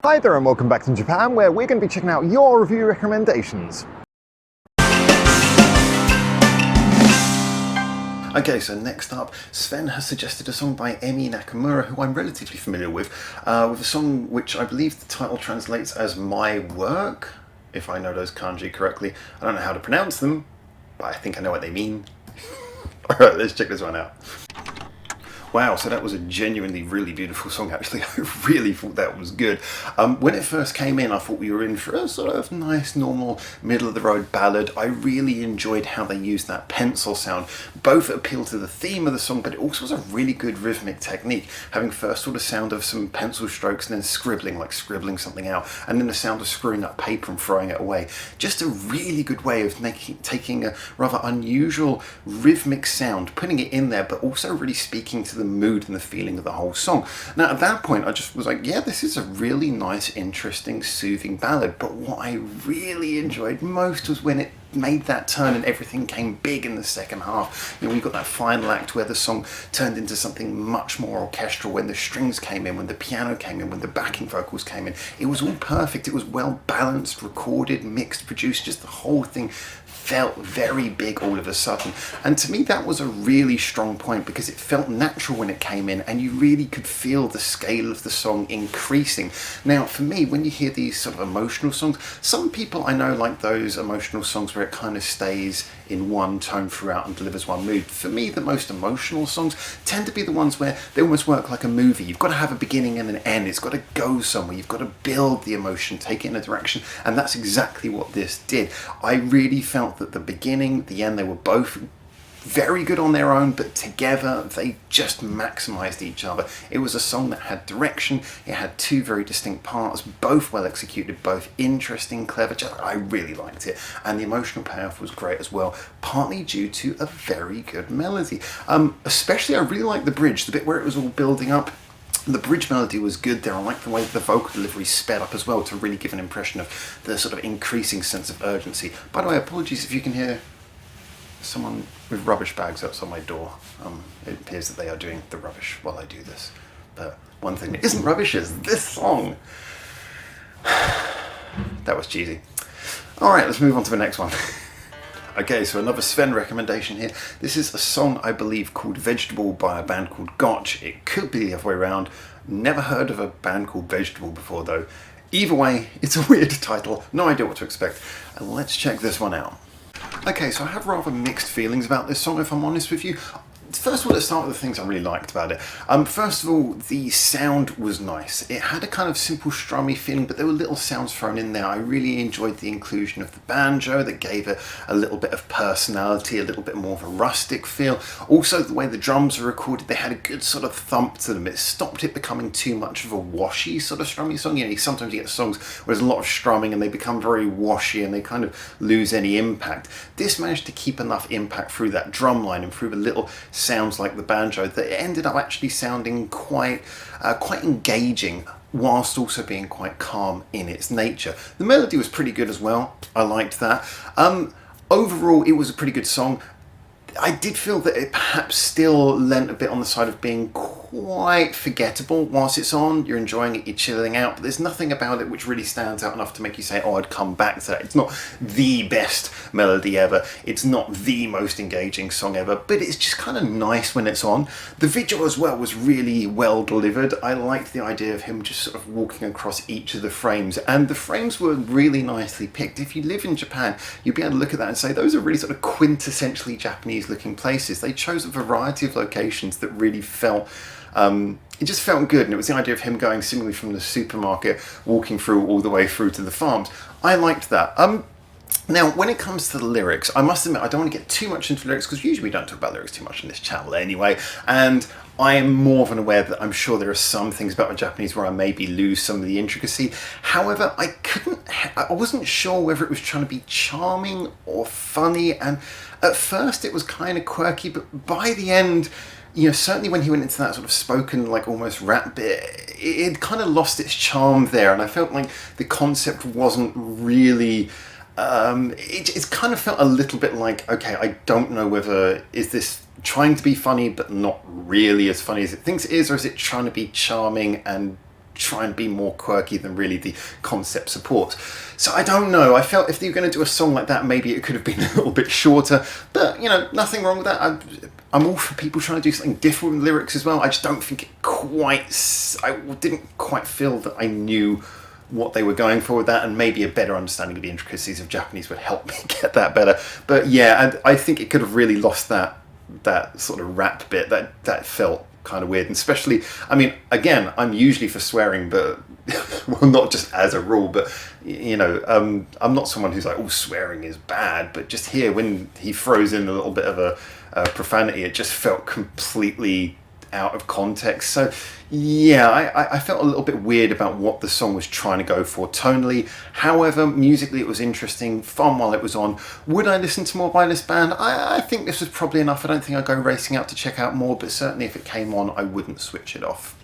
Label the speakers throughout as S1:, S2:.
S1: Hi there and welcome back to Japan, where we're going to be checking out your review recommendations. Okay, so next up, Sven has suggested a song by Emi Nakamura, who I'm relatively familiar with a song which I believe the title translates as My Work, if I know those kanji correctly. I don't know how to pronounce them, but I think I know what they mean. Alright, let's check this one out. Wow, so that was a genuinely really beautiful song actually. I really thought that was good. When it first came in, I thought we were in for a sort of nice, normal, middle-of-the-road ballad. I really enjoyed how they used that pencil sound. Both appeal to the theme of the song, but it also was a really good rhythmic technique, having first sort of sound of some pencil strokes and then scribbling, like scribbling something out, and then the sound of screwing up paper and throwing it away. Just a really good way of taking a rather unusual rhythmic sound, putting it in there, but also really speaking to the mood and the feeling of the whole song. Now at that point I just was like, yeah, this is a really nice, interesting, soothing ballad, but what I really enjoyed most was when it made that turn and everything came big in the second half. You know, we got that final act where the song turned into something much more orchestral, when the strings came in, when the piano came in, when the backing vocals came in. It was all perfect. It was well balanced, recorded, mixed, produced. Just the whole thing felt very big all of a sudden, and to me that was a really strong point because it felt natural when it came in and you really could feel the scale of the song increasing. Now for me, when you hear these sort of emotional songs, some people I know like those emotional songs where it kind of stays in one tone throughout and delivers one mood. For me, the most emotional songs tend to be the ones where they almost work like a movie. You've got to have a beginning and an end. It's got to go somewhere. You've got to build the emotion, take it in a direction, and that's exactly what this did. I really felt that the beginning, the end, they were both very good on their own, but together they just maximized each other. It was a song that had direction, it had two very distinct parts, both well executed, both interesting, clever. I really liked it, and the emotional payoff was great as well, partly due to a very good melody. Especially I really liked the bridge, the bit where it was all building up. The bridge melody was good there. I like the way that the vocal delivery sped up as well to really give an impression of the sort of increasing sense of urgency. By the way, apologies if you can hear someone with rubbish bags outside my door. It appears that they are doing the rubbish while I do this. But one thing that isn't rubbish is this song. That was cheesy. Alright, let's move on to the next one. Okay, so another Sven recommendation here. This is a song, I believe, called Vegetable by a band called Gotch. It could be the other way around. Never heard of a band called Vegetable before though. Either way, it's a weird title. No idea what to expect. And let's check this one out. Okay, so I have rather mixed feelings about this song, if I'm honest with you. First of all, let's start with the things I really liked about it. First of all, the sound was nice. It had a kind of simple strummy feeling, but there were little sounds thrown in there. I really enjoyed the inclusion of the banjo that gave it a little bit of personality, a little bit more of a rustic feel. Also, the way the drums were recorded, they had a good sort of thump to them. It stopped it becoming too much of a washy sort of strummy song. You know, sometimes you get songs where there's a lot of strumming and they become very washy and they kind of lose any impact. This managed to keep enough impact through that drum line and through the little sounds like the banjo that it ended up actually sounding quite engaging, whilst also being quite calm in its nature. The melody was pretty good as well. I liked that. Overall, it was a pretty good song. I did feel that it perhaps still lent a bit on the side of being quite forgettable whilst it's on. You're enjoying it, you're chilling out, but there's nothing about it which really stands out enough to make you say, oh, I'd come back to that. It's not the best melody ever. It's not the most engaging song ever, but it's just kind of nice when it's on. The visual as well was really well delivered. I liked the idea of him just sort of walking across each of the frames, and the frames were really nicely picked. If you live in Japan, you'll be able to look at that and say, those are really sort of quintessentially Japanese looking places. They chose a variety of locations that really felt it just felt good, and it was the idea of him going seemingly from the supermarket walking through all the way through to the farms. I liked that. Now, when it comes to the lyrics, I must admit I don't want to get too much into lyrics because usually we don't talk about lyrics too much on this channel anyway, and I am more than aware that I'm sure there are some things about my Japanese where I maybe lose some of the intricacy. However, I wasn't sure whether it was trying to be charming or funny, and at first it was kind of quirky, but by the end, you know, certainly when he went into that sort of spoken, like almost rap bit, it kind of lost its charm there, and I felt like the concept wasn't really it kind of felt a little bit like, okay, I don't know whether is this trying to be funny but not really as funny as it thinks it is, or is it trying to be charming and try and be more quirky than really the concept supports. So I don't know, I felt if they were going to do a song like that, maybe it could have been a little bit shorter, but you know, nothing wrong with that. I'm all for people trying to do something different with lyrics as well. I just don't think I didn't quite feel that I knew what they were going for with that, and maybe a better understanding of the intricacies of Japanese would help me get that better. But yeah, and I think it could have really lost that sort of rap bit that felt kind of weird, and especially, I mean, again, I'm usually for swearing, but well, not just as a rule, but you know, I'm not someone who's like, oh, swearing is bad, but just here when he throws in a little bit of a profanity, it just felt completely out of context. So yeah, I felt a little bit weird about what the song was trying to go for tonally. However, musically it was interesting, fun while it was on. Would I listen to more by this band? I think this was probably enough. I don't think I'd go racing out to check out more, but certainly if it came on, I wouldn't switch it off.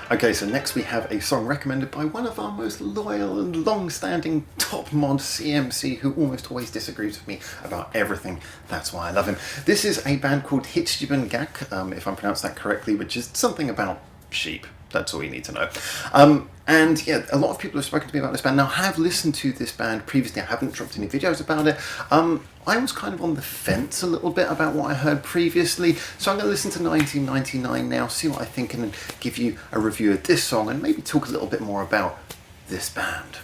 S1: Okay, so next we have a song recommended by one of our most loyal and long-standing top mod, CMC, who almost always disagrees with me about everything. That's why I love him. This is a band called Hichiban Gak, if I'm pronounced that correctly, which is something about sheep. That's all you need to know. And yeah, a lot of people have spoken to me about this band. Now, I have listened to this band previously. I haven't dropped any videos about it. I was kind of on the fence a little bit about what I heard previously. So I'm going to listen to 1999 now, see what I think, and then give you a review of this song and maybe talk a little bit more about this band.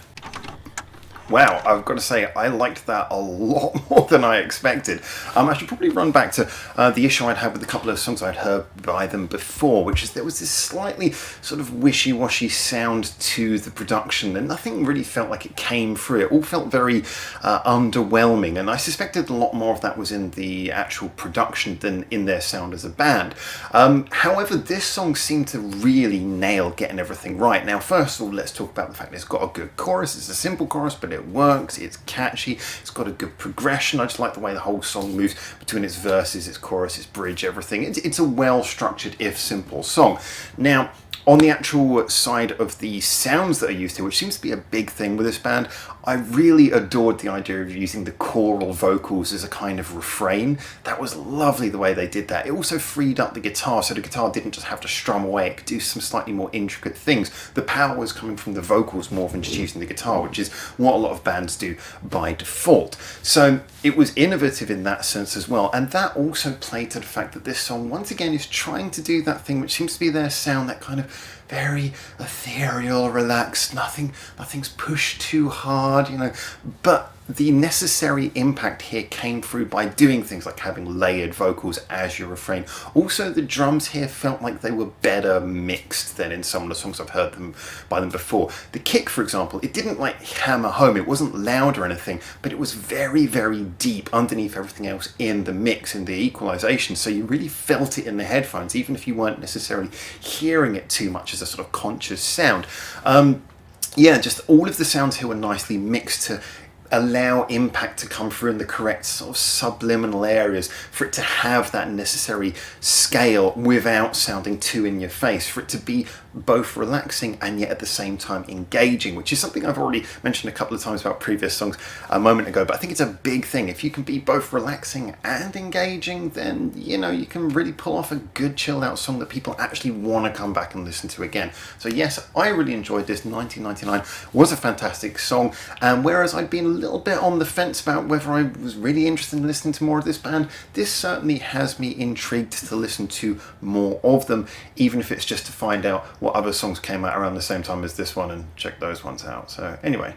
S1: Wow, I've got to say, I liked that a lot more than I expected. I should probably run back to the issue I'd had with a couple of songs I'd heard by them before, which is there was this slightly sort of wishy-washy sound to the production, and nothing really felt like it came through. It all felt very underwhelming, and I suspected a lot more of that was in the actual production than in their sound as a band. However, this song seemed to really nail getting everything right. Now, first of all, let's talk about the fact that it's got a good chorus. It's a simple chorus, but it works, it's catchy, it's got a good progression. I just like the way the whole song moves between its verses, its chorus, its bridge, everything. It's a well-structured, if simple, song. Now, on the actual side of the sounds that are used here, which seems to be a big thing with this band, I really adored the idea of using the choral vocals as a kind of refrain. That was lovely the way they did that. It also freed up the guitar, so the guitar didn't just have to strum away, it could do some slightly more intricate things. The power was coming from the vocals more than just using the guitar, which is what a lot of bands do by default. So it was innovative in that sense as well, and that also played to the fact that this song once again is trying to do that thing which seems to be their sound, that kind of very ethereal, relaxed, nothing's pushed too hard, you know, but the necessary impact here came through by doing things like having layered vocals as your refrain. Also, the drums here felt like they were better mixed than in some of the songs I've heard by them before. The kick, for example, it didn't like hammer home, it wasn't loud or anything, but it was very, very deep underneath everything else in the mix, in the equalization, so you really felt it in the headphones, even if you weren't necessarily hearing it too much as a sort of conscious sound. Yeah, just all of the sounds here were nicely mixed to allow impact to come through in the correct sort of subliminal areas, for it to have that necessary scale without sounding too in your face, for it to be both relaxing and yet at the same time engaging, which is something I've already mentioned a couple of times about previous songs a moment ago, but I think it's a big thing. If you can be both relaxing and engaging, then you know you can really pull off a good chilled out song that people actually want to come back and listen to again. So yes, I really enjoyed this. 1999 was a fantastic song, and whereas I'd been a little bit on the fence about whether I was really interested in listening to more of this band, this certainly has me intrigued to listen to more of them, even if it's just to find out what other songs came out around the same time as this one and check those ones out. So anyway,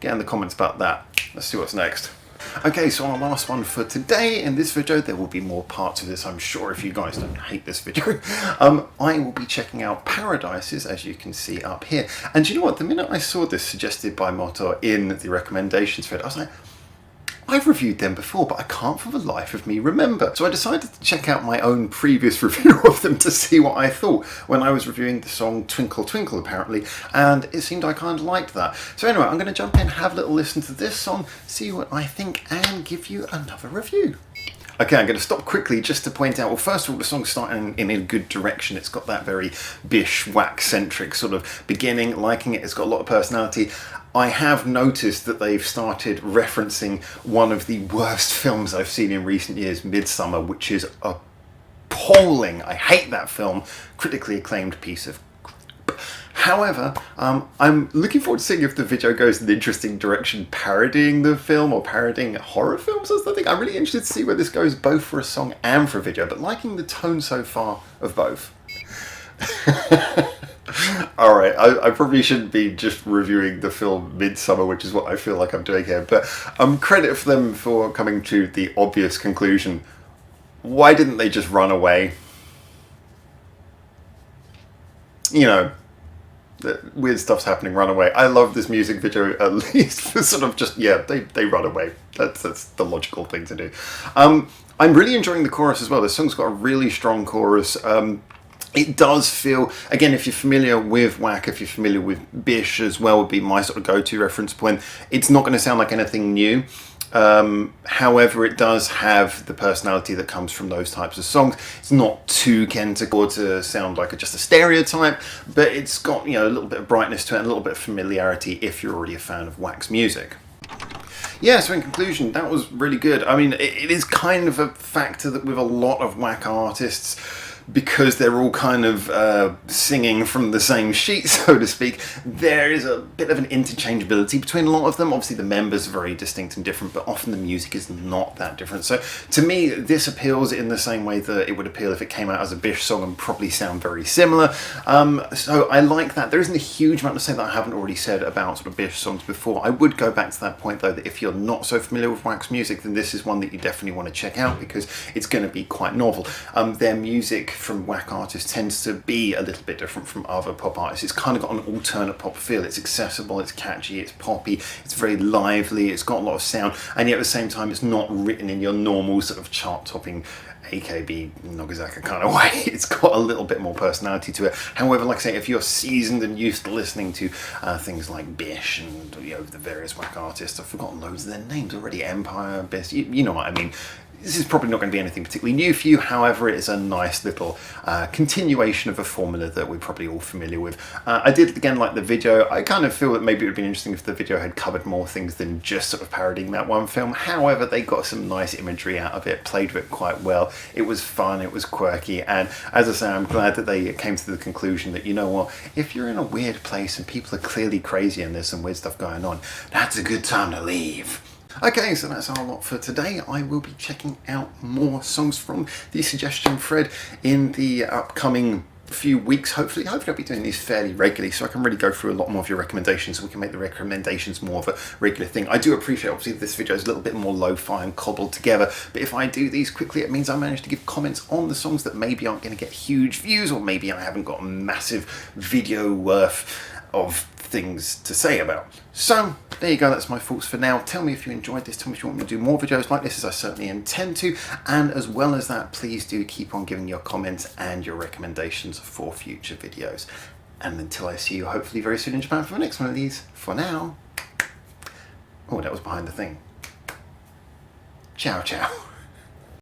S1: get in the comments about that. Let's see what's next. Okay, so our last one for today. In this video, there will be more parts of this, I'm sure, if you guys don't hate this video. I will be checking out Paradises, as you can see up here. And you know what? The minute I saw this suggested by Motor in the recommendations thread, I was like, I've reviewed them before, but I can't for the life of me remember. So I decided to check out my own previous review of them to see what I thought when I was reviewing the song Twinkle Twinkle, apparently, and it seemed I kind of liked that. So anyway, I'm going to jump in, have a little listen to this song, see what I think, and give you another review. Okay, I'm going to stop quickly just to point out, well, first of all, the song's starting in a good direction. It's got that very Bish-Wax-centric sort of beginning, liking it. It's got a lot of personality. I have noticed that they've started referencing one of the worst films I've seen in recent years, Midsummer, which is appalling. I hate that film. Critically acclaimed piece of crap. However, I'm looking forward to seeing if the video goes in an interesting direction parodying the film or parodying horror films as the thing. I'm really interested to see where this goes, both for a song and for a video, but liking the tone so far of both. Alright, I probably shouldn't be just reviewing the film Midsummer, which is what I feel like I'm doing here, but credit for them for coming to the obvious conclusion. Why didn't they just run away? You know, weird stuff's happening, run away. I love this music video, at least for sort of just, yeah, they run away. That's the logical thing to do. I'm really enjoying the chorus as well. This song's got a really strong chorus. It does feel, again, if you're familiar with Whack, if you're familiar with Bish as well, would be my sort of go-to reference point. It's not going to sound like anything new. However, it does have the personality that comes from those types of songs. It's not too Kentacore to sound like just a stereotype, but it's got, you know, a little bit of brightness to it and a little bit of familiarity if you're already a fan of Whack's music. Yeah, so in conclusion, that was really good. I mean, it is kind of a factor that with a lot of Whack artists, because they're all kind of singing from the same sheet, so to speak, there is a bit of an interchangeability between a lot of them. Obviously the members are very distinct and different, but often the music is not that different. So to me, this appeals in the same way that it would appeal if it came out as a Bish song and probably sound very similar. So I like that. There isn't a huge amount to say that I haven't already said about sort of Bish songs before. I would go back to that point though, that if you're not so familiar with Whack's music, then this is one that you definitely want to check out because it's going to be quite novel. Their music from Whack artists tends to be a little bit different from other pop artists. It's kind of got an alternate pop feel. It's accessible, it's catchy, it's poppy, it's very lively, it's got a lot of sound, and yet at the same time it's not written in your normal sort of chart-topping AKB Nogizaka kind of way. It's got a little bit more personality to it. However, like I say, if you're seasoned and used to listening to things like Bish and, you know, the various Whack artists, I've forgotten loads of their names already, Empire, Bish, you know what I mean. This is probably not going to be anything particularly new for you, however it is a nice little continuation of a formula that we're probably all familiar with. I did again like the video. I kind of feel that maybe it would be interesting if the video had covered more things than just sort of parodying that one film. However, they got some nice imagery out of it, played with it quite well. It was fun, it was quirky, and as I say, I'm glad that they came to the conclusion that, you know what, if you're in a weird place and people are clearly crazy and there's some weird stuff going on, that's a good time to leave. Okay, so that's our lot for today. I will be checking out more songs from the suggestion thread in the upcoming few weeks, hopefully. I'll be doing these fairly regularly so I can really go through a lot more of your recommendations so we can make the recommendations more of a regular thing. I do appreciate, obviously, this video is a little bit more lo-fi and cobbled together, but if I do these quickly, it means I manage to give comments on the songs that maybe aren't going to get huge views, or maybe I haven't got a massive video worth of things to say about. So there you go, that's my thoughts for now. Tell me if you enjoyed this, tell me if you want me to do more videos like this, as I certainly intend to, and as well as that, please do keep on giving your comments and your recommendations for future videos. And until I see you hopefully very soon in Japan for the next one of these, for now, oh, that was behind the thing. Ciao, ciao.